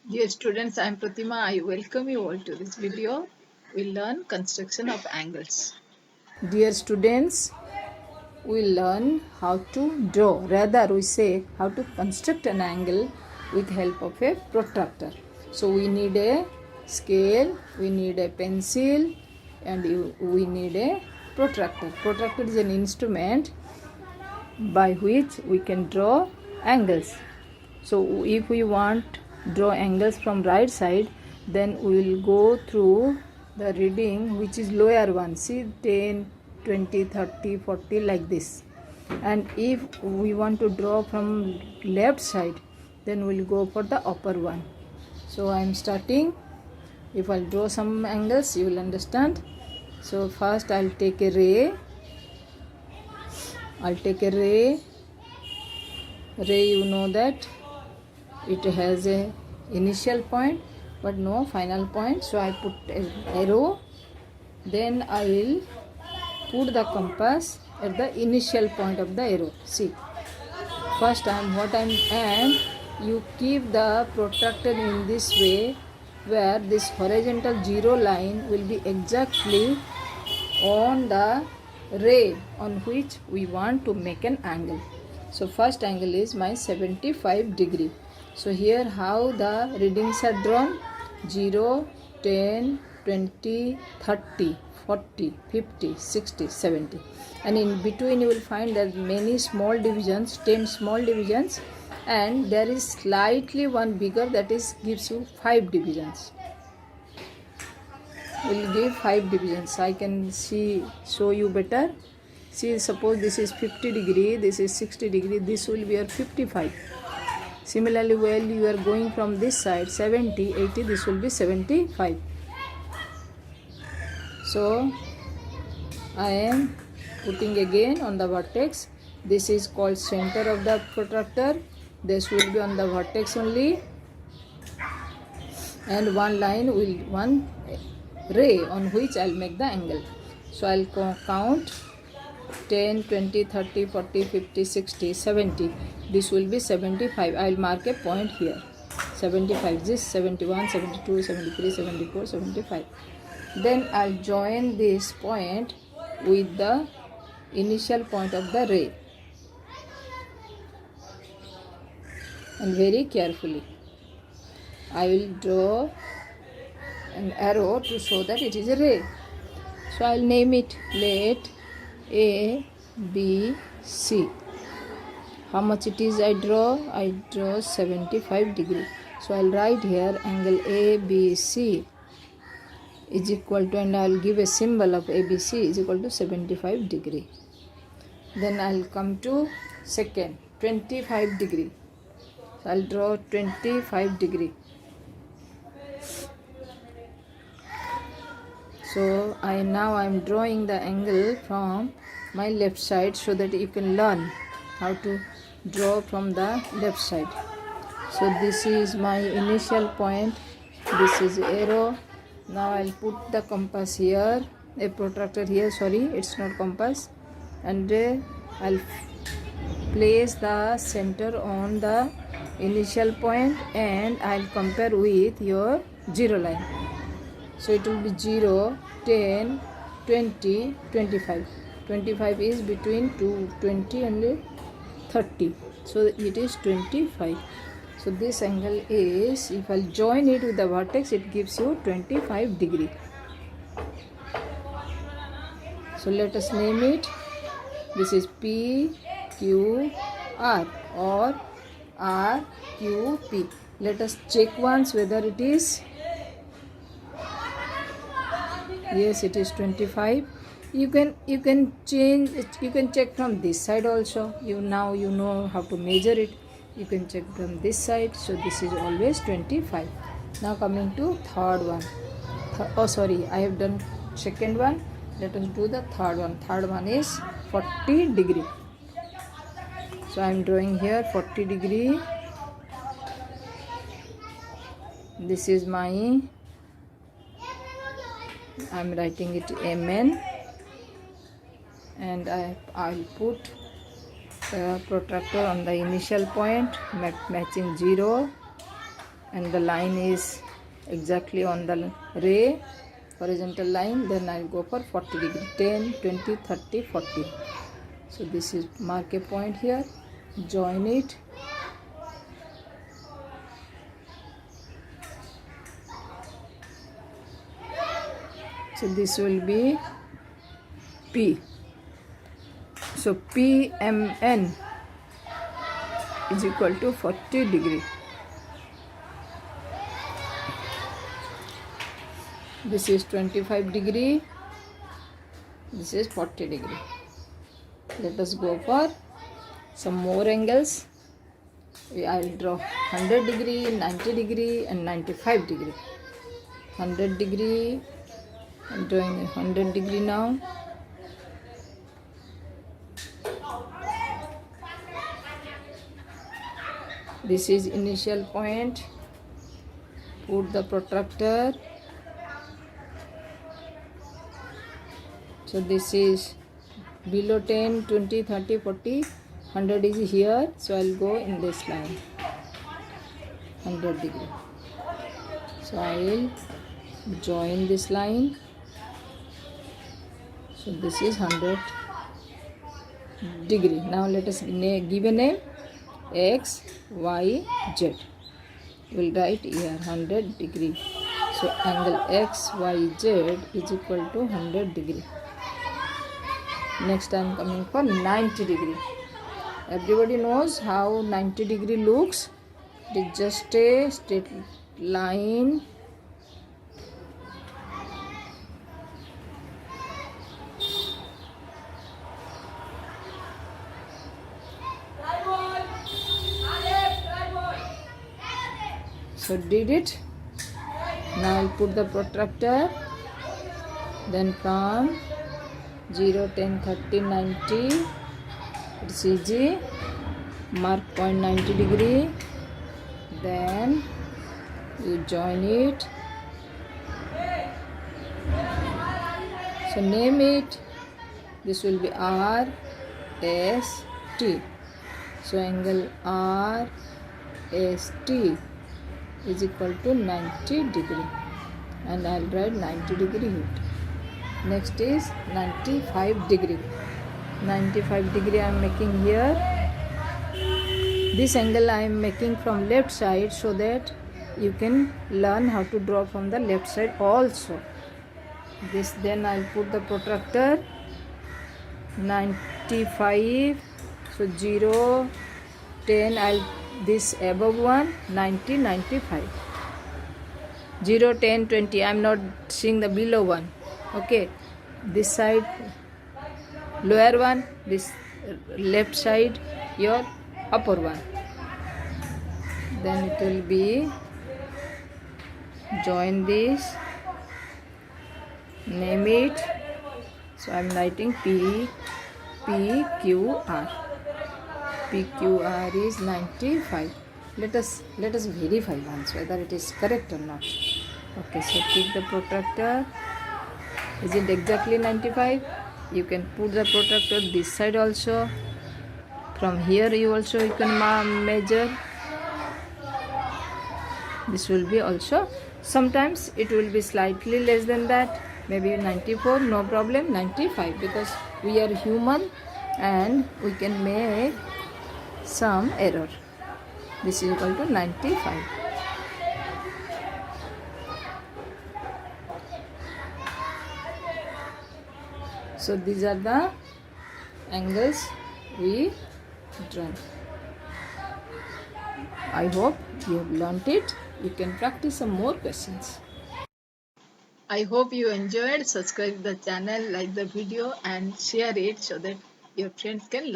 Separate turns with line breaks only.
Dear students, I am Pratima. I welcome you all to this video. We'll learn construction of angles. Dear students, we'll learn how to draw. Rather, we say how to construct an angle with help of a protractor. So we need a scale, we need a pencil, and we need a protractor. Protractor is an instrument by which we can draw angles. So if we want draw angles from right side, then we will go through the reading which is lower one. See 10, 20, 30, 40 like this. And if we want to draw from left side, then we will go for the upper one. So I am starting. If I draw some angles, you will understand. So first I'll take a ray. Ray, you know that it has a initial point but no final point, so I put an arrow. Then I will put the compass at the initial point of the arrow. See, first time you keep the protractor in this way, where this horizontal zero line will be exactly on the ray on which we want to make an angle. So first angle is my 75 degree. So here how the readings are drawn: 0, 10, 20, 30, 40, 50, 60, 70. And in between you will find that many small divisions, 10 small divisions, and there is slightly one bigger, that is gives you 5 divisions. Will give 5 divisions. I can show you better. See, suppose this is 50 degree, this is 60 degree, this will be your 55. Similarly, while you are going from this side 70, 80, this will be 75. So I am putting again on the vertex. This is called center of the protractor. This will be on the vertex only, and one ray on which I'll make the angle. So I'll count 10, 20, 30, 40, 50, 60, 70. This will be 75. I will mark a point here. 75. This 71, 72, 73, 74, 75. Then I will join this point with the initial point of the ray. And very carefully I will draw an arrow to show that it is a ray. So I will name it. Let A, B, C. How much it is I draw? I draw 75 degree. So I will write here angle ABC is equal to, and I will give a symbol of ABC is equal to 75 degree. Then I will come to second, 25 degree. So I will draw 25 degree. So I am drawing the angle from my left side, so that you can learn how to draw from the left side. So this is my initial point, this is arrow. Now I'll put the compass here, a protractor here, sorry, it's not compass, and I'll place the center on the initial point, and I'll compare with your zero line. So it will be 0, 10, 20, 25. 25 is between 20 and 30. So it is 25. So this angle is, if I join it with the vertex, it gives you 25 degree. So let us name it. This is PQR or RQP. Let us check once whether it is. Yes, it is 25. You can change it, you can check from this side also. Now you know how to measure it. You can check from this side. So this is always 25. Now coming to third one. I have done second one. Let us do the third one. Third one is 40 degree. So I am drawing here 40 degree. This is my, I am writing it MN, and I'll put the protractor on the initial point, matching 0, and the line is exactly on the ray horizontal line, then I'll go for 40 degree, 10, 20, 30, 40. So this is, mark a point here, join it. So this will be P. So PMN is equal to 40 degree. This is 25 degree. This is 40 degree. Let us go for some more angles. I will draw 100 degree, 90 degree and 95 degree. 100 degree, I am drawing 100 degree now. This is initial point. Put the protractor. So this is below 10, 20, 30, 40. 100 is here. So I will go in this line. 100 degree. So I will join this line. So this is 100 degree. Now let us give a name. X, Y, Z. We will write here 100 degree. So angle X, Y, Z is equal to 100 degree. Next I am coming for 90 degree. Everybody knows how 90 degree looks. It is just a straight line. So did it. Now I'll put the protractor. Then from 0, 10, 30, 90. It's easy. Mark point 90 degree. Then you join it. So name it. This will be R, S, T. So angle R, S, T is equal to 90 degree. And I'll write 90 degree here. Next is 95 degree. 95 degree I am making here. This angle I am making from left side so that you can learn how to draw from the left side also. This, then I'll put the protractor. 95. So 0, 10, I'll this above one, 90, 95. 0, 10, 20. I am not seeing the below one. Okay, this side lower one, this left side your upper one. Then it will be join this, name it. So I am writing P, Q, R. PQR is 95. Let us verify once whether it is correct or not. Okay, so keep the protractor. Is it exactly 95? You can put the protractor this side also. From here you can measure. This will be also. Sometimes it will be slightly less than that. Maybe 94, no problem. 95, because we are human and we can make some error. This is equal to 95. So these are the angles we drawn. I hope you have learnt it. You can practice some more questions. I hope you enjoyed. Subscribe the channel, like the video and share it so that your friends can learn.